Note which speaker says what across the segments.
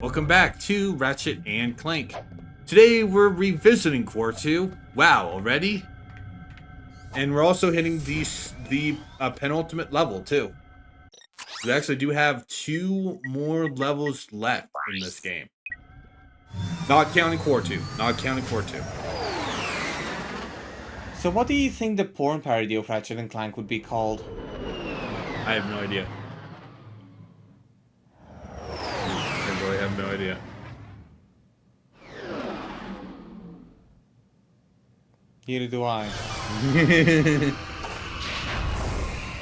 Speaker 1: Welcome back to Ratchet and Clank. Today we're revisiting Core 2. Wow, already? And we're also hitting the penultimate level too. We actually do have 2 more levels left in this game. Not counting Core 2. Not counting Core 2.
Speaker 2: So what do you think the porn parody of Ratchet and Clank would be called?
Speaker 1: I have no idea. I really have no idea.
Speaker 2: Neither do I.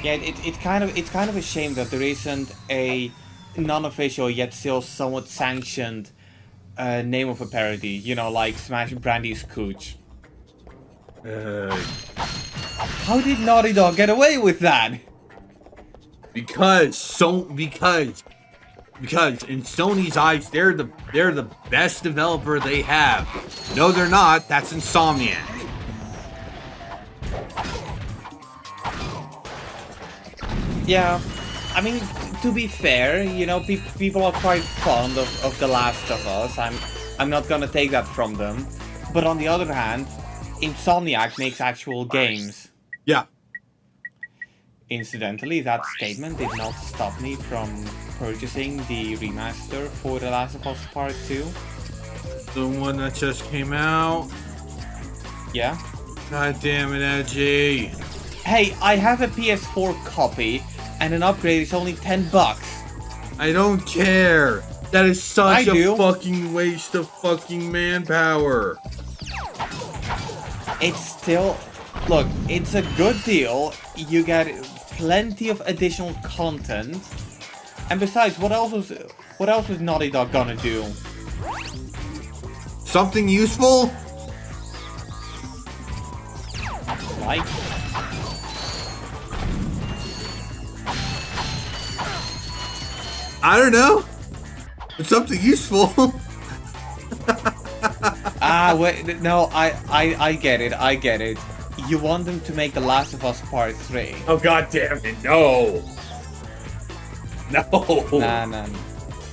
Speaker 2: Yeah, it's kind of a shame that there isn't a non-official yet still somewhat sanctioned name of a parody. You know, like Smash Brandy's Cooch. How did Naughty Dog get away with that?
Speaker 1: Because in Sony's eyes, they're the best developer they have. No, they're not. That's Insomniac.
Speaker 2: Yeah, I mean, to be fair, you know, people are quite fond of The Last of Us. I'm not gonna take that from them. But on the other hand, Insomniac makes actual games.
Speaker 1: Yeah.
Speaker 2: Incidentally, that statement did not stop me from purchasing the remaster for The Last of Us Part 2.
Speaker 1: The one that just came out.
Speaker 2: Yeah.
Speaker 1: God damn it, Edgy.
Speaker 2: Hey, I have a PS4 copy, and an upgrade is only $10.
Speaker 1: I don't care. That is such
Speaker 2: a
Speaker 1: fucking waste of fucking manpower.
Speaker 2: It's still... Look, it's a good deal. You get plenty of additional content. And besides, what else was Naughty Dog gonna do?
Speaker 1: Something useful?
Speaker 2: Like?
Speaker 1: I don't know. It's something useful.
Speaker 2: Wait, no, I get it. You want them to make The Last of Us Part 3.
Speaker 1: Oh, god damn it, no. No.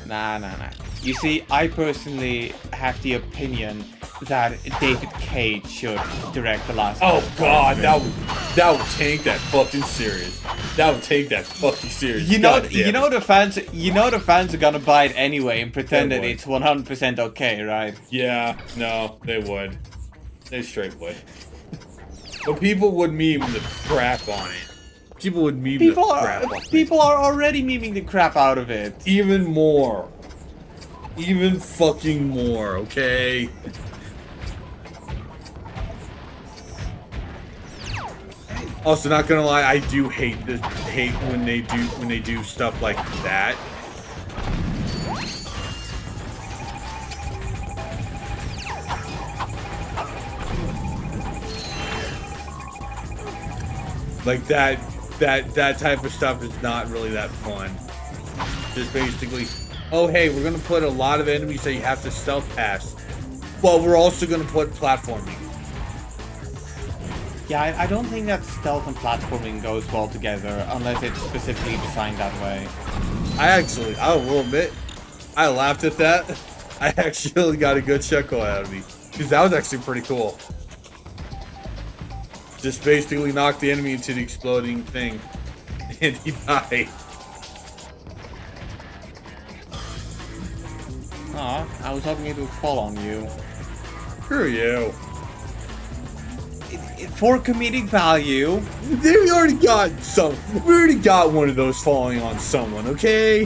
Speaker 2: Nah. You see, I personally have the opinion that David Cage should direct The Last of Us.
Speaker 1: Oh god, that would take that fucking serious. That would take that fucking serious.
Speaker 2: You know the fans are gonna buy it anyway and pretend that it's 100% okay, right?
Speaker 1: Yeah, no, they would. They straight would. But people would meme the crap on it. People would meme the crap on it.
Speaker 2: People are already memeing the crap out of it.
Speaker 1: Even more. Even fucking more, okay? Also, not gonna lie, I do hate when they do stuff like that. Like that type of stuff is not really that fun. Just basically, oh hey, we're gonna put a lot of enemies that you have to stealth past. Well, we're also gonna put platforming.
Speaker 2: Yeah, I don't think that stealth and platforming goes well together unless it's specifically designed that way.
Speaker 1: I will admit, I laughed at that. I actually got a good chuckle out of me because that was actually pretty cool. Just basically knock the enemy into the exploding thing, and he died.
Speaker 2: Aw, I was hoping it would fall on you.
Speaker 1: Screw you.
Speaker 2: For comedic value.
Speaker 1: We already got one of those falling on someone, okay?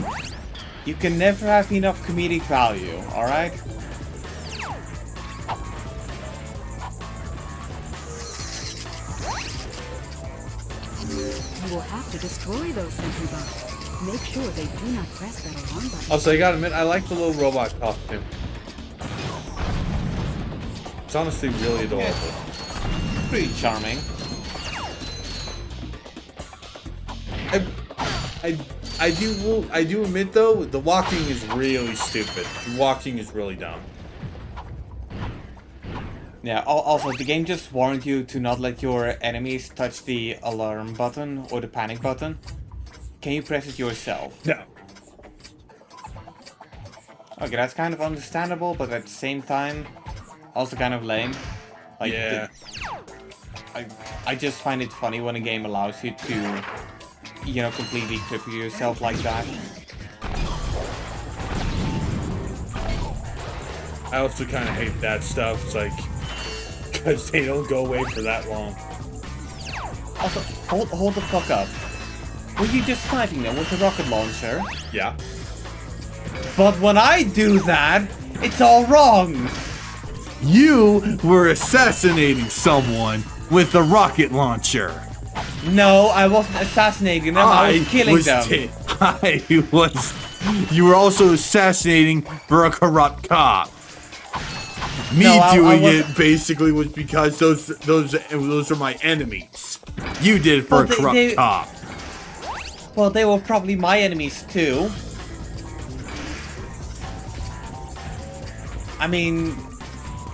Speaker 2: You can never have enough comedic value, alright?
Speaker 3: You will have to destroy those sentry bots. Make sure they do not press that alarm button.
Speaker 1: Also, I gotta admit, I like the little robot costume. It's honestly really adorable.
Speaker 2: Yeah, pretty charming.
Speaker 1: I do admit though, the walking is really stupid. The walking is really dumb.
Speaker 2: Yeah, also, the game just warned you to not let your enemies touch the alarm button or the panic button. Can you press it yourself?
Speaker 1: No.
Speaker 2: Okay, that's kind of understandable, but at the same time, also kind of lame. Like,
Speaker 1: Yeah.
Speaker 2: I just find it funny when a game allows you to, you know, completely cripple yourself like that.
Speaker 1: I also kind of hate that stuff. It's like, because they don't go away for that long.
Speaker 2: Also, hold the fuck up. Were you just sniping them with a rocket launcher?
Speaker 1: Yeah.
Speaker 2: But when I do that, it's all wrong!
Speaker 1: You were assassinating someone with a rocket launcher.
Speaker 2: No, I wasn't assassinating them, I was killing them.
Speaker 1: You were also assassinating for a corrupt cop. Me
Speaker 2: No,
Speaker 1: doing
Speaker 2: I
Speaker 1: it basically was because those are my enemies. You did it for
Speaker 2: Well,
Speaker 1: a corrupt cop.
Speaker 2: Well, they were probably my enemies too. I mean,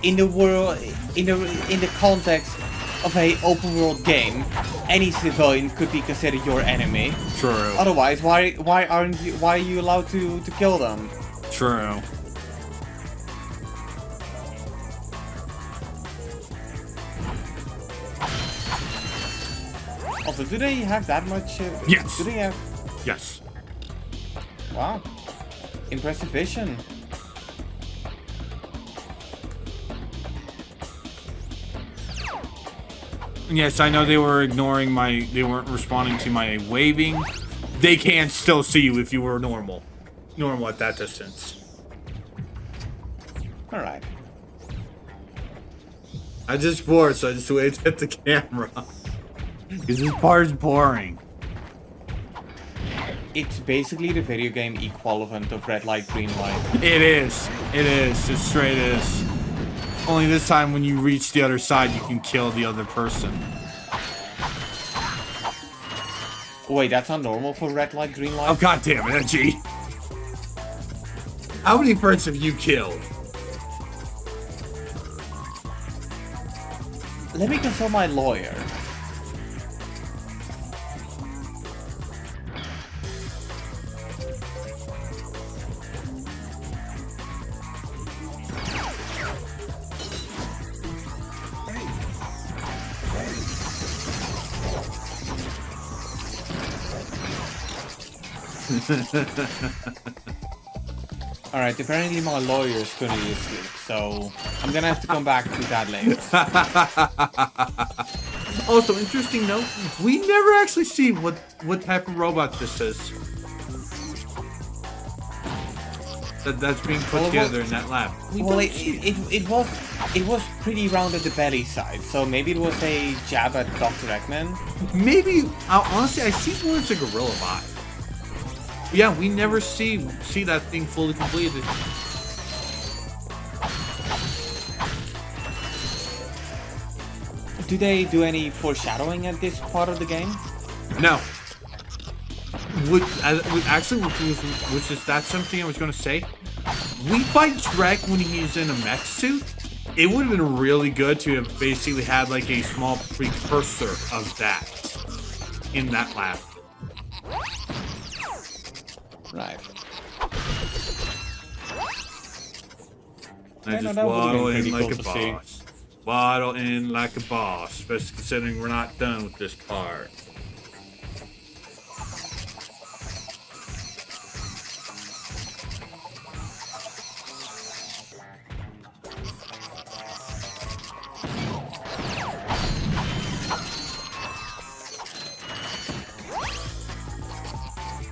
Speaker 2: in the world, in the context of a open world game, any civilian could be considered your enemy.
Speaker 1: True.
Speaker 2: Otherwise, why are you allowed to kill them?
Speaker 1: True.
Speaker 2: Also, do they have that much?
Speaker 1: Yes.
Speaker 2: Do they have?
Speaker 1: Yes.
Speaker 2: Wow. Impressive vision.
Speaker 1: Yes, I know they were ignoring my. They weren't responding to my waving. They can still see you if you were normal. Normal at that distance.
Speaker 2: Alright.
Speaker 1: I just bored, so I just waved at the camera. Because this part is boring.
Speaker 2: It's basically the video game equivalent of red light, green light.
Speaker 1: It is. It is. It straight is. Only this time when you reach the other side, you can kill the other person.
Speaker 2: Wait, that's not normal for red light, green light?
Speaker 1: Oh, god damn it, G. How many birds have you killed?
Speaker 2: Let me consult my lawyer. Alright, apparently my lawyer is currently asleep, so I'm gonna have to come back to that later.
Speaker 1: Also, interesting note, we never actually see what type of robot this is. That's being put together in that lab.
Speaker 2: Well, it was pretty round at the belly side, so maybe it was a jab at Dr. Eggman.
Speaker 1: Maybe, honestly, I see more as a gorilla bot. Yeah, we never see that thing fully completed.
Speaker 2: Do they do any foreshadowing at this part of the game?
Speaker 1: No. Which is that something I was going to say? We fight Shrek when he's in a mech suit. It would have been really good to have basically had like a small precursor of that in that lab.
Speaker 2: Right.
Speaker 1: I just waddle in like a boss. Waddle in like a boss, especially considering we're not done with this part.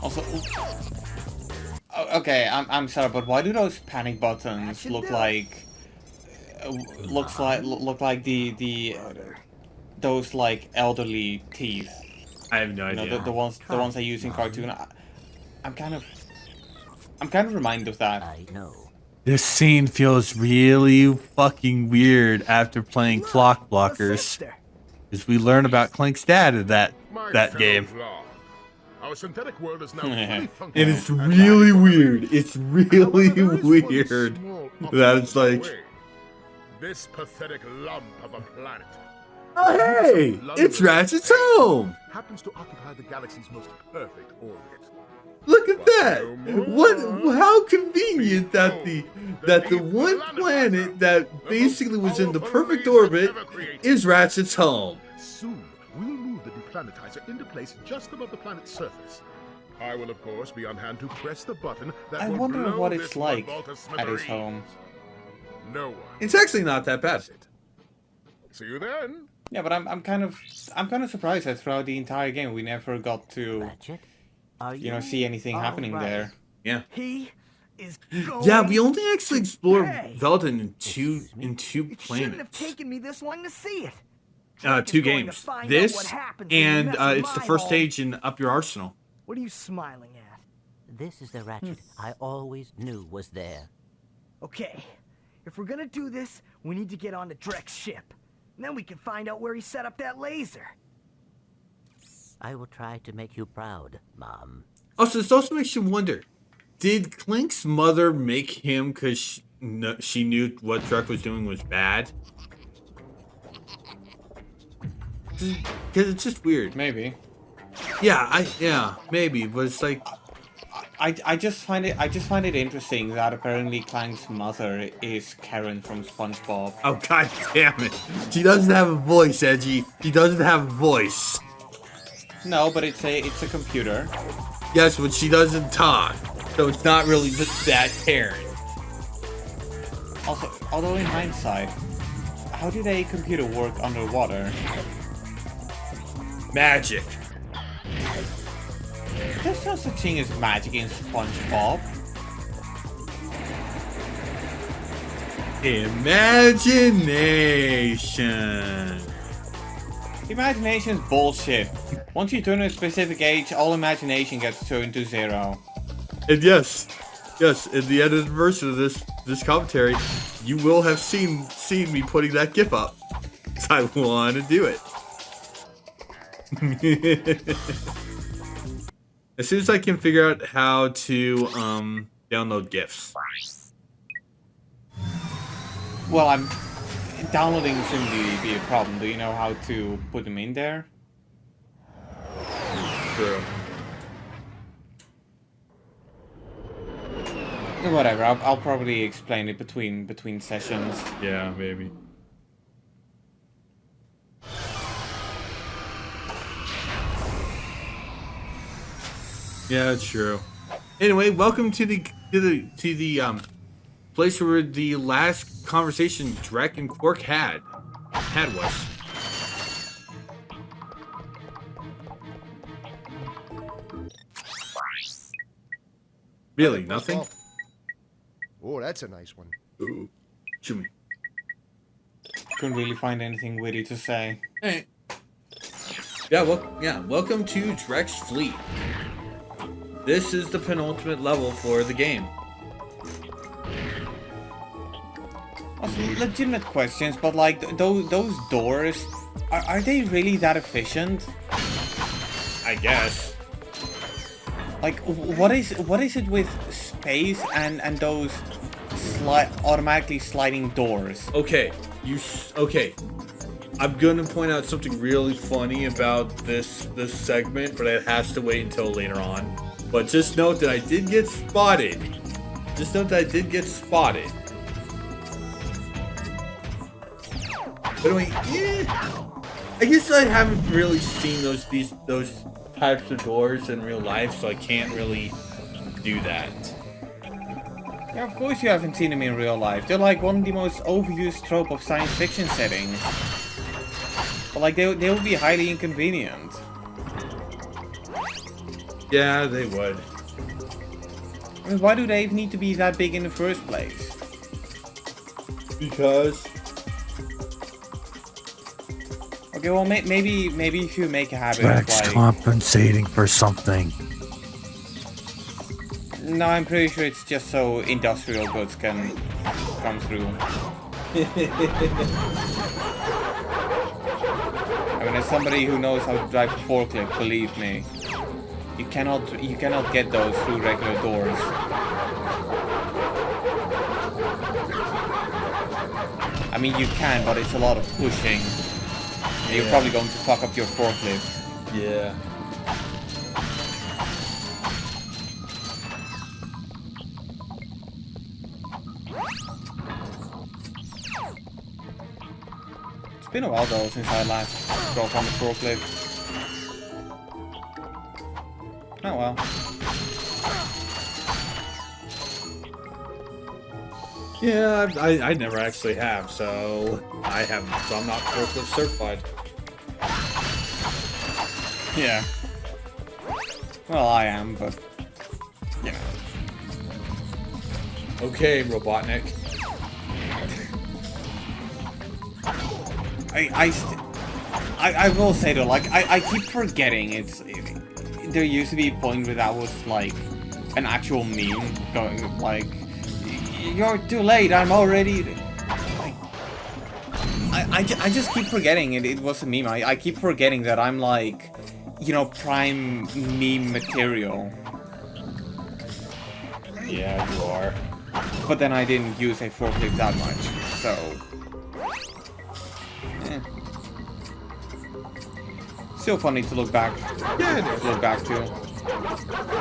Speaker 2: Also, okay, I'm sorry, but why do those panic buttons look like those like elderly teeth?
Speaker 1: I have no idea.
Speaker 2: You know, the ones I use in cartoon. I'm kind of reminded of that.
Speaker 4: I know.
Speaker 1: This scene feels really fucking weird after playing Clock Blockers, as we learn about Clank's dad in that game.
Speaker 5: Our synthetic world is now
Speaker 1: And it's really weird. It's really weird. That it's like,
Speaker 5: this pathetic lump of a planet.
Speaker 1: oh hey, it's Ratchet's home.
Speaker 5: Happens to occupy the galaxy's most perfect orbit.
Speaker 1: Look at that! What? How convenient that the one planet that basically was in the perfect orbit is Ratchet's home.
Speaker 5: Soon, we'll move the deplanetizer into place just above the planet's surface. I will, of course, be on hand to press the button that
Speaker 2: I
Speaker 5: will
Speaker 2: wonder
Speaker 5: blow
Speaker 2: what
Speaker 5: this
Speaker 2: it's like
Speaker 5: mud vault to
Speaker 2: at his home.
Speaker 5: smithereens. No one.
Speaker 1: It's actually not that bad.
Speaker 5: That's it. See you then.
Speaker 2: Yeah, but I'm kind of surprised that throughout the entire game we never got to,
Speaker 4: Ratchet, are
Speaker 2: you know, see anything happening
Speaker 4: all right?
Speaker 2: there.
Speaker 1: Yeah.
Speaker 6: He is going.
Speaker 1: Yeah, we only actually explored
Speaker 6: Hey.
Speaker 1: Veldin in two
Speaker 6: It shouldn't have
Speaker 1: planets.
Speaker 6: taken me this long to see it.
Speaker 1: 2
Speaker 6: Drake is going to
Speaker 1: games.
Speaker 6: find out
Speaker 1: This
Speaker 6: what happens when you
Speaker 1: and
Speaker 6: mess with
Speaker 1: it's the
Speaker 6: my
Speaker 1: first
Speaker 6: home.
Speaker 1: stage in Up Your Arsenal.
Speaker 6: What are you smiling at?
Speaker 4: This is the Ratchet I always knew was there.
Speaker 6: Okay, if we're gonna do this, we need to get onto Drek's ship. And then we can find out where he set up that laser.
Speaker 4: I will try to make you proud, Mom.
Speaker 1: Also, this also makes you wonder, did Clank's mother make him because she knew what Drek was doing was bad? Because it's just weird.
Speaker 2: Maybe.
Speaker 1: Yeah, maybe, but it's like,
Speaker 2: I just find it interesting that apparently Clank's mother is Karen from SpongeBob.
Speaker 1: oh god damn it. She doesn't have a voice, Edgy. She doesn't have a voice.
Speaker 2: No, but it's a computer.
Speaker 1: Yes, but she doesn't talk. So it's not really just that Karen.
Speaker 2: Also, although in hindsight, how did a computer work underwater?
Speaker 1: Magic.
Speaker 2: There's no such thing as magic in SpongeBob.
Speaker 1: Imagination.
Speaker 2: Imagination's bullshit. Once you turn a specific age, all imagination gets turned to 0.
Speaker 1: And yes, in the edited version of this commentary, you will have seen me putting that GIF up. 'Cause I want to do it. As soon as I can figure out how to download GIFs.
Speaker 2: Well, downloading shouldn't be a problem. Do you know how to put them in there?
Speaker 1: True.
Speaker 2: Whatever. I'll probably explain it between sessions.
Speaker 1: Yeah, maybe. Yeah, that's true. Anyway, welcome to the place where the last conversation Drek and Quark had was. Really, nothing?
Speaker 7: Oh, that's a nice one.
Speaker 1: Ooh, Jimmy.
Speaker 2: Couldn't really find anything witty to say.
Speaker 1: Hey. Welcome to Drek's Fleet. This is the penultimate level for the game.
Speaker 2: Also, legitimate questions, but like those doors, are they really that efficient?
Speaker 1: I guess.
Speaker 2: Like, what is it with space and those automatically sliding doors?
Speaker 1: Okay, okay. I'm gonna point out something really funny about this segment, but it has to wait until later on. But just note that I did get spotted. But anyway, I guess I haven't really seen those types of doors in real life, so I can't really do that.
Speaker 2: Yeah, of course you haven't seen them in real life. They're like one of the most overused trope of science fiction settings. But like they would be highly inconvenient.
Speaker 1: Yeah, they would.
Speaker 2: I mean, why do they even need to be that big in the first place?
Speaker 1: Because.
Speaker 2: Okay, well maybe if you make a habit
Speaker 8: Drek's
Speaker 2: of like...
Speaker 8: compensating for something.
Speaker 2: No, I'm pretty sure it's just so industrial goods can come through. I mean, as somebody who knows how to drive a forklift, believe me, you cannot get those through regular doors. I mean, you can, but it's a lot of pushing. And you're probably going to fuck up your forklift.
Speaker 1: Yeah.
Speaker 2: been a while though since I last drove on the forklift. Oh well.
Speaker 1: Yeah, I never actually have, so so I'm not forklift certified.
Speaker 2: Yeah. Well, I am, but you know.
Speaker 1: Okay, Robotnik.
Speaker 2: I will say though, like I keep forgetting there used to be a point where that was like an actual meme going like, you're too late, I'm already like, I just keep forgetting it was a meme. I keep forgetting that I'm like, you know, prime meme material.
Speaker 1: Yeah, you are.
Speaker 2: But then I didn't use a forklift that much, so still funny to look back.
Speaker 1: Yeah, it is.
Speaker 2: Look back to.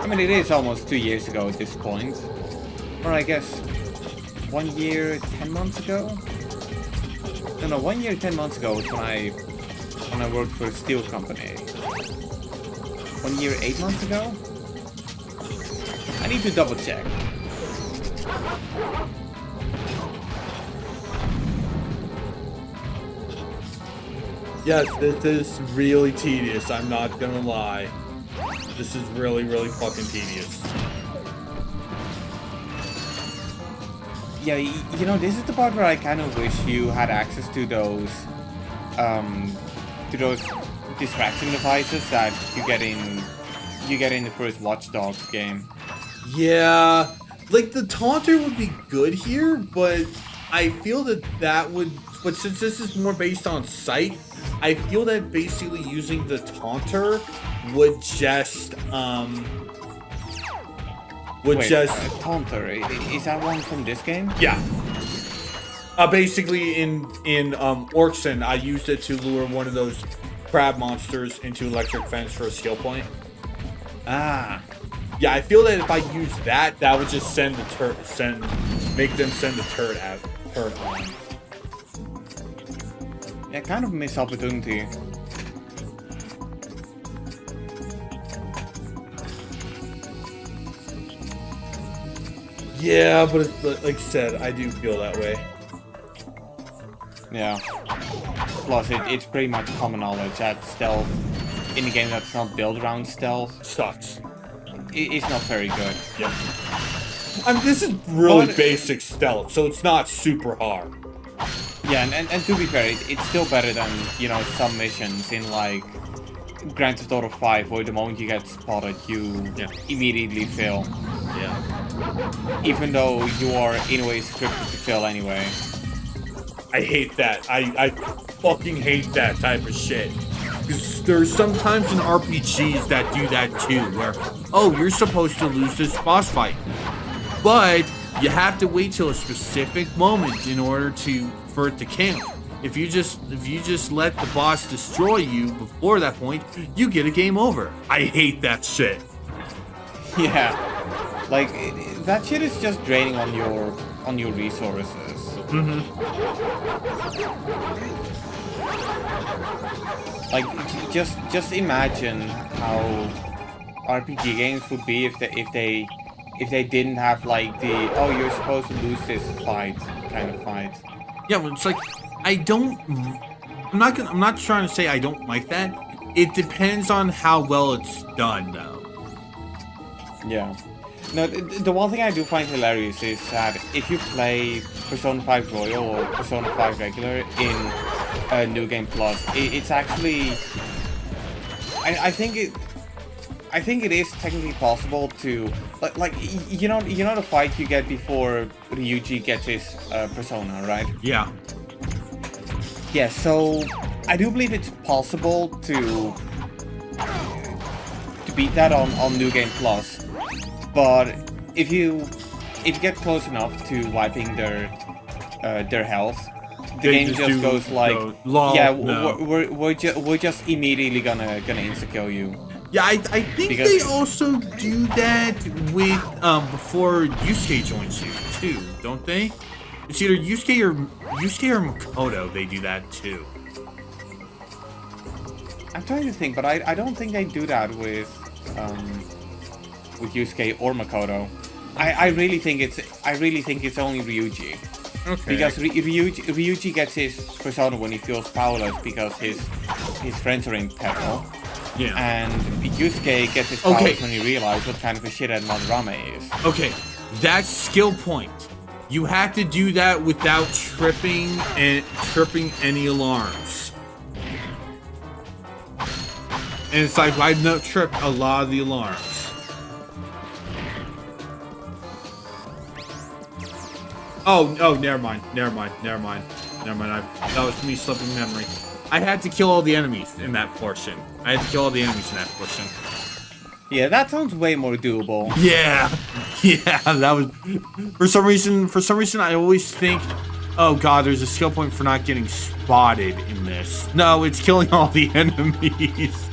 Speaker 2: I mean, it is almost 2 years ago at this point, or I guess 1 year 10 months ago. No, 1 year 10 months ago was when I worked for a steel company. 1 year 8 months ago. I need to double check.
Speaker 1: Yes, this is really tedious, I'm not gonna lie. This is really, really fucking tedious.
Speaker 2: Yeah, you know, this is the part where I kind of wish you had access to those distraction devices that you get in the first Watch Dogs game.
Speaker 1: Yeah, like the taunter would be good here, but I feel that would, but since this is more based on sight, I feel that basically using the taunter would just
Speaker 2: Taunter, is that one from this game?
Speaker 1: Yeah. Basically in Orkson, I used it to lure one of those crab monsters into electric fence for a skill point.
Speaker 2: Ah.
Speaker 1: Yeah, I feel that if I use that, that would just send the make them send the turret on.
Speaker 2: Yeah, kind of missed opportunity.
Speaker 1: Yeah, but like I said, I do feel that way.
Speaker 2: Yeah. Plus, it's pretty much common knowledge that stealth in a game that's not built around stealth
Speaker 1: Sucks.
Speaker 2: It's not very good.
Speaker 1: Yeah. I mean, this is really
Speaker 2: But-
Speaker 1: basic stealth, so it's not super hard.
Speaker 2: Yeah, and to be fair, it's still better than, you know, some missions in like Grand Theft Auto 5 where the moment you get spotted, you immediately fail.
Speaker 1: Yeah.
Speaker 2: Even though you are in a way scripted to fail anyway.
Speaker 1: I hate that. I fucking hate that type of shit. Because there's sometimes in RPGs that do that too, where, oh, you're supposed to lose this boss fight. But you have to wait till a specific moment in order for it to count. If you just let the boss destroy you before that point, you get a game over. I hate that shit.
Speaker 2: Yeah. Like, that shit is just draining on your resources.
Speaker 1: Mm-hmm.
Speaker 2: Like, just imagine how RPG games would be if they didn't have like the, oh, you're supposed to lose this fight kind of fight.
Speaker 1: Yeah, well, it's like I'm not trying to say I don't like that. It depends on how well it's done, though.
Speaker 2: Yeah. No, the one thing I do find hilarious is that if you play Persona 5 Royal or Persona 5 Regular in New Game Plus, it's actually, I think it is technically possible to like you know the fight you get before Ryuji gets his persona, right?
Speaker 1: Yeah.
Speaker 2: Yeah, so I do believe it's possible to beat that on New Game Plus. But if you get close enough to wiping their health, the
Speaker 1: They
Speaker 2: game
Speaker 1: just
Speaker 2: just
Speaker 1: do
Speaker 2: goes like,
Speaker 1: the lol,
Speaker 2: yeah,
Speaker 1: no.
Speaker 2: we're just immediately gonna insta kill you.
Speaker 1: Yeah, I think
Speaker 2: Because-
Speaker 1: they also do that with before Yusuke joins you too, don't they? It's either Yusuke or Makoto. They do that too.
Speaker 2: I'm trying to think, but I don't think they do that with Yusuke or Makoto. I really think it's only Ryuji.
Speaker 1: Okay.
Speaker 2: Because Ryuji gets his persona when he feels powerless because his friends are in peril.
Speaker 1: Yeah.
Speaker 2: And Yusuke gets his powers when he realizes what kind of a shithead Madarame is.
Speaker 1: Okay, that's skill point. You have to do that without tripping any alarms. And it's like I've not tripped a lot of the alarms. Oh, never mind. That was me slipping memory. I had to kill all the enemies in that portion.
Speaker 2: Yeah, that sounds way more doable.
Speaker 1: Yeah, that was... For some reason, I always think, oh god, there's a skill point for not getting spotted in this. No, it's killing all the enemies.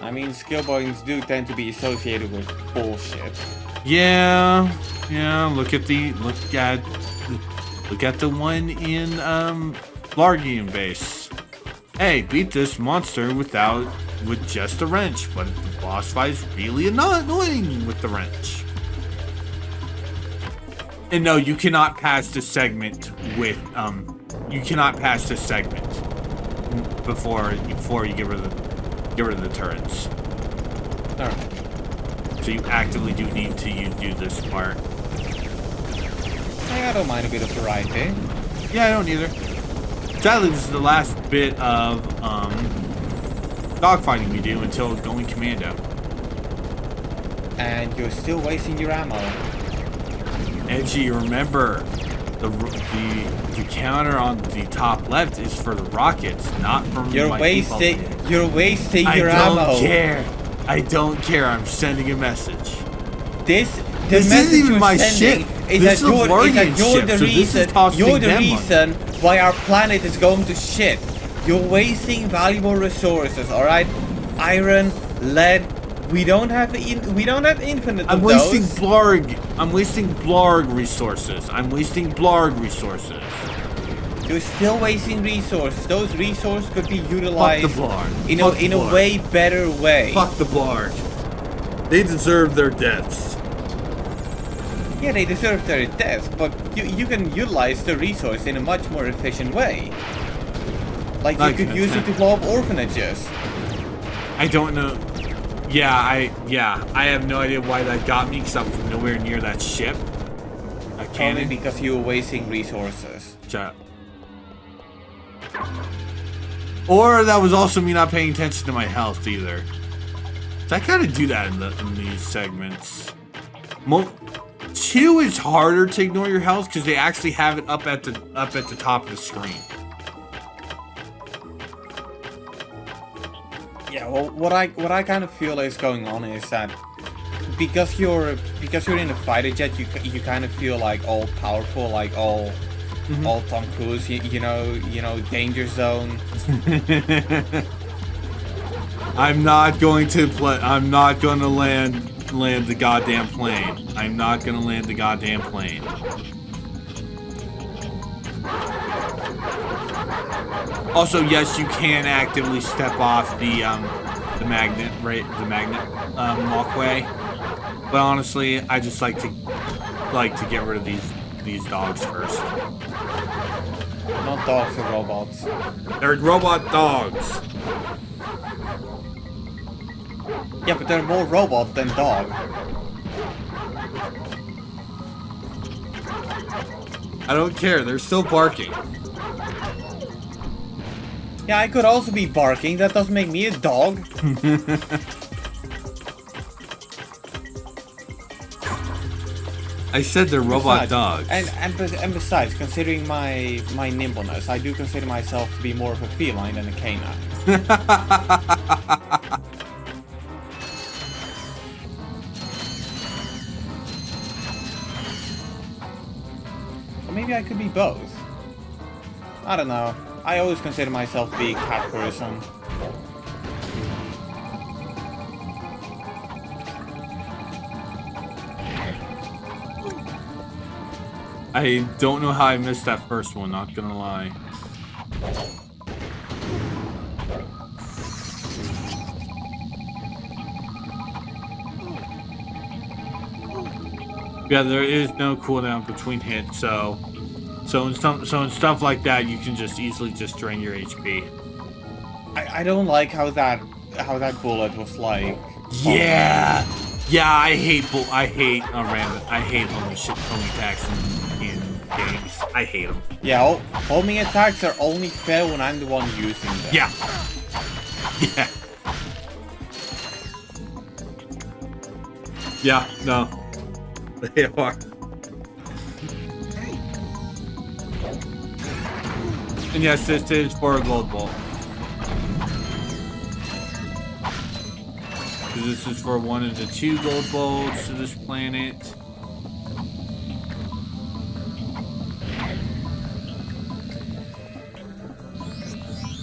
Speaker 2: I mean, skill points do tend to be associated with bullshit.
Speaker 1: Yeah, look at the one in, Largian base. Hey, beat this monster with just a wrench, but the boss fight is really annoying with the wrench. And no, you cannot pass the segment with before you get rid of the turrets.
Speaker 2: Alright.
Speaker 1: So you actively do need to do this part.
Speaker 2: I don't mind a bit of variety.
Speaker 1: Yeah, I don't either. Sadly, this is the last bit of dogfighting we do until going commando.
Speaker 2: And you're still wasting your ammo.
Speaker 1: Edgy, remember, the counter on the top left is for the rockets, not from
Speaker 2: You're
Speaker 1: my
Speaker 2: wasting
Speaker 1: default.
Speaker 2: your ammo.
Speaker 1: I don't care. I'm sending a message.
Speaker 2: This
Speaker 1: isn't even my ship. This is a Largian ship, so this is costing
Speaker 2: you're the
Speaker 1: them
Speaker 2: reason why our planet is going to shit. You're wasting valuable resources, alright? Iron, lead, we don't have infinite of those.
Speaker 1: I'm wasting Blarg resources.
Speaker 2: You're still wasting resources. Those resources could be utilized
Speaker 1: Fuck the Blarg.
Speaker 2: in a way better way.
Speaker 1: Fuck the Blarg. They deserve their deaths.
Speaker 2: Yeah, they deserve their death, but you can utilize the resource in a much more efficient way. Like you could use it to blow up orphanages.
Speaker 1: I don't know. Yeah, I have no idea why that got me because I was nowhere near that ship. A cannon.
Speaker 2: Only because you were wasting resources.
Speaker 1: Shut up. Or that was also me not paying attention to my health either. So I kind of do that in these segments. 2 is harder to ignore your health because they actually have it up at the top of the screen.
Speaker 2: Yeah, well, what I kind of feel is going on is that because you're in a fighter jet, you kind of feel like all powerful, like all Tom Cruise, you know, danger zone.
Speaker 1: I'm not going to land the goddamn plane. I'm not gonna land the goddamn plane. Also, yes, you can actively step off the magnet walkway. But honestly, I just like to get rid of these dogs first.
Speaker 2: Not dogs, they're robots.
Speaker 1: They're robot dogs.
Speaker 2: Yeah, but they're more robot than dog.
Speaker 1: I don't care. They're still barking.
Speaker 2: Yeah, I could also be barking. That doesn't make me a dog.
Speaker 1: I said they're robot dogs.
Speaker 2: And besides, considering my nimbleness, I do consider myself to be more of a feline than a canine. Or maybe I could be both. I don't know. I always consider myself to be a cat person.
Speaker 1: I don't know how I missed that first one, not gonna lie. Yeah, there is no cooldown between hits, so in stuff like that, you can just easily just drain your HP.
Speaker 2: I don't like how that bullet was like.
Speaker 1: Yeah, I hate homing attacks in games. I hate them.
Speaker 2: Yeah, homing attacks are only fair when I'm the one using them.
Speaker 1: Yeah. Yeah, no. They are. And yes, this is for a gold bolt. This is for one of the 2 gold bolts to this planet.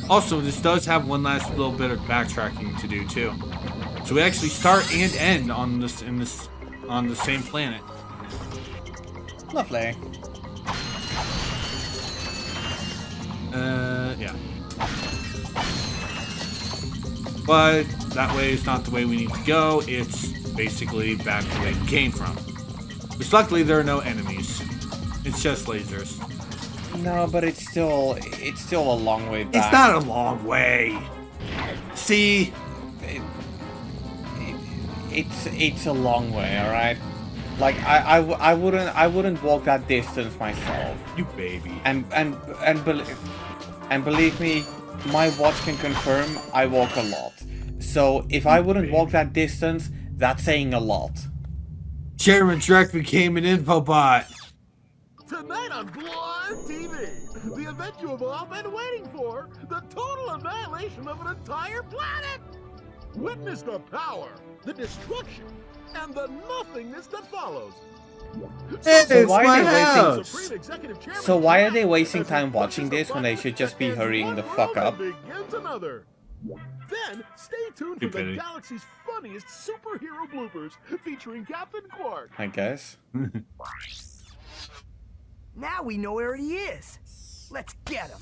Speaker 1: Also, this does have one last little bit of backtracking to do too. So we actually start and end on the same planet.
Speaker 2: Lovely.
Speaker 1: Yeah. But that way is not the way we need to go. It's basically back the way we came from. Which luckily there are no enemies. It's just lasers.
Speaker 2: No, but it's still a long way back.
Speaker 1: It's not a long way. See?
Speaker 2: It's a long way, all right. Like I wouldn't walk that distance myself.
Speaker 1: You baby.
Speaker 2: And believe me, my watch can confirm I walk a lot. So if I wouldn't walk that distance, that's saying a lot.
Speaker 1: Chairman Trek became an infobot.
Speaker 5: Tonight on Blind TV, the event you have all been waiting for, the total annihilation of an entire planet. Witness the power, the destruction, and the nothingness that follows.
Speaker 2: So why are they wasting time watching this when they should just be hurrying the fuck up?
Speaker 5: Then stay tuned for the galaxy's funniest superhero bloopers featuring Captain Quark.
Speaker 2: I guess.
Speaker 6: Now we know where he is. Let's get him.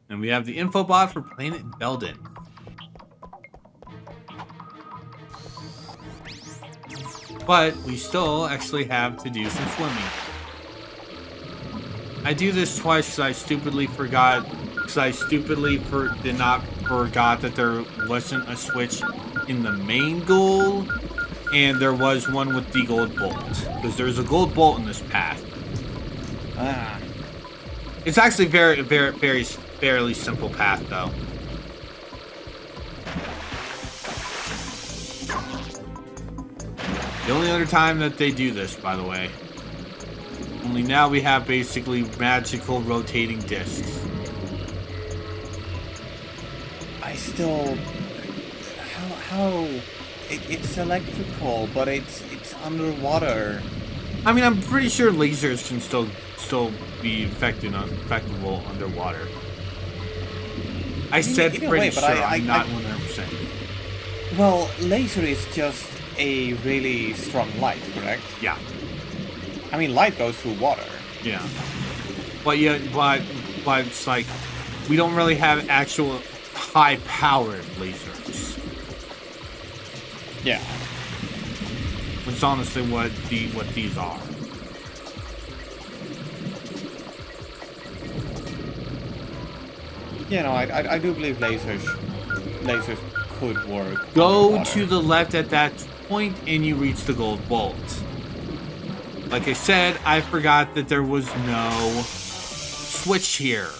Speaker 1: And we have the infobot for Planet Belden. But we still actually have to do some swimming. I do this twice because I stupidly forgot. Because I stupidly forgot that there wasn't a switch in the main goal, and there was one with the gold bolt. Because there's a gold bolt in this path. It's actually fairly simple path though. The only other time that they do this, by the way. Only now we have basically magical rotating discs.
Speaker 2: I still... How... It's electrical, but it's underwater.
Speaker 1: I mean, I'm pretty sure lasers can still be effectable underwater. I said pretty sure, I'm not 100%.
Speaker 2: Well, laser is just a really strong light, correct?
Speaker 1: Yeah.
Speaker 2: I mean, light goes through water.
Speaker 1: Yeah. But it's like we don't really have actual high-powered lasers.
Speaker 2: Yeah.
Speaker 1: Which is honestly what these are.
Speaker 2: You know, I do believe lasers could work.
Speaker 1: Go to the left at that point and you reach the gold bolt. Like I said, I forgot that there was no switch here.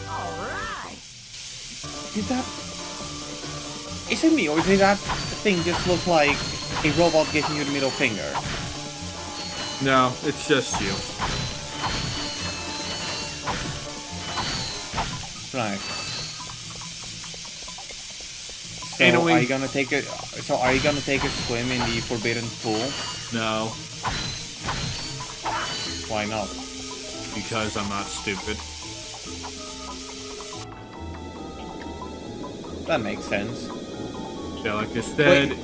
Speaker 6: Alright.
Speaker 2: Did that... Is it me, or did that thing just look like a robot giving you the middle finger?
Speaker 1: No, it's just you.
Speaker 2: Right. So
Speaker 1: Anyway.
Speaker 2: are you gonna take a swim in the forbidden pool?
Speaker 1: No,
Speaker 2: Why not?
Speaker 1: because I'm not stupid.
Speaker 2: That makes sense.
Speaker 1: Yeah, like I said,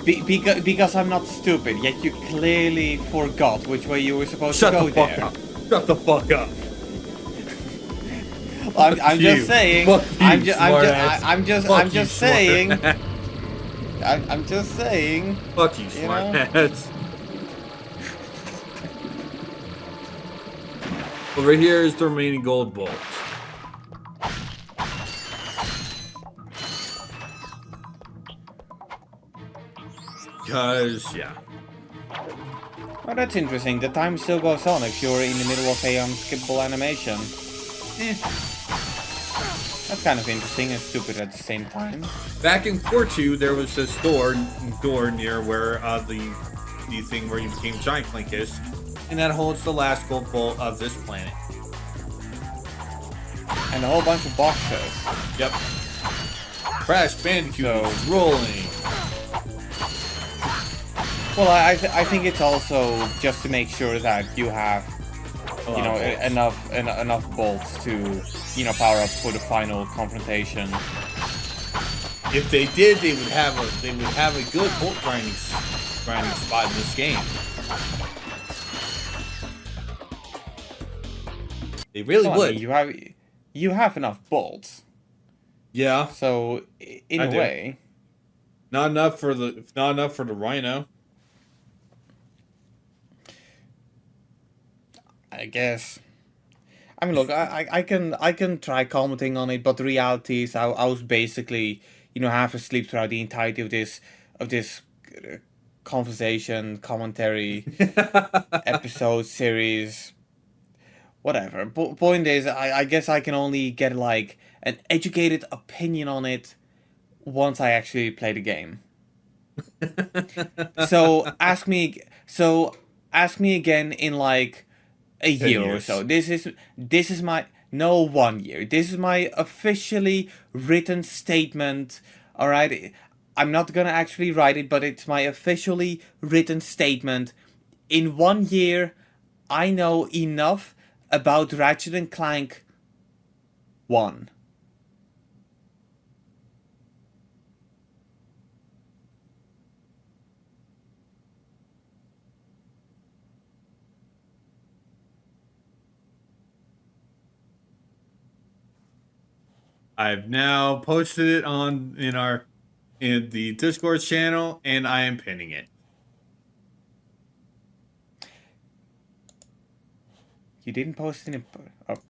Speaker 2: Because I'm not stupid, yet you clearly forgot which way you were supposed to go there.
Speaker 1: Shut the fuck up.
Speaker 2: I'm just saying.
Speaker 1: Fuck you,
Speaker 2: I'm just saying. I'm just saying.
Speaker 1: Fuck you,
Speaker 2: You
Speaker 1: smart
Speaker 2: know?
Speaker 1: heads. Over here is the remaining gold bolts. Because, yeah.
Speaker 2: Well, that's interesting. The time still goes on if you're in the middle of a skippable animation. That's kind of interesting and stupid at the same time.
Speaker 1: Back in Core 2, there was this door near where the thing where you became Giant Clank is, and that holds the last gold bolt of this planet.
Speaker 2: And a whole bunch of boxes.
Speaker 1: Yep. Crash Bandicoot
Speaker 2: So-
Speaker 1: is rolling.
Speaker 2: Well, I think it's also just to make sure that you have, you know, enough bolts to, you know, power up for the final confrontation.
Speaker 1: If they did, they would have a good bolt grinding spot in this game. They really
Speaker 2: Well, I
Speaker 1: would.
Speaker 2: mean, you have enough bolts,
Speaker 1: Yeah,
Speaker 2: so in
Speaker 1: I
Speaker 2: a
Speaker 1: do.
Speaker 2: way,
Speaker 1: not enough for the Rhino.
Speaker 2: I guess. I mean, look, I can try commenting on it, but the reality is, I was basically, you know, half asleep throughout the entirety of this conversation, commentary, episode series, whatever. Point is, I guess I can only get like an educated opinion on it once I actually play the game. So ask me again in like a
Speaker 1: 10
Speaker 2: year or
Speaker 1: years.
Speaker 2: so. This is my 1 year. This is my officially written statement. All right, I'm not gonna actually write it, but it's my officially written statement. In 1 year, I know enough about Ratchet and Clank 1.
Speaker 1: I've now posted it in the Discord channel, and I am pinning it.
Speaker 2: You didn't post any. Oh,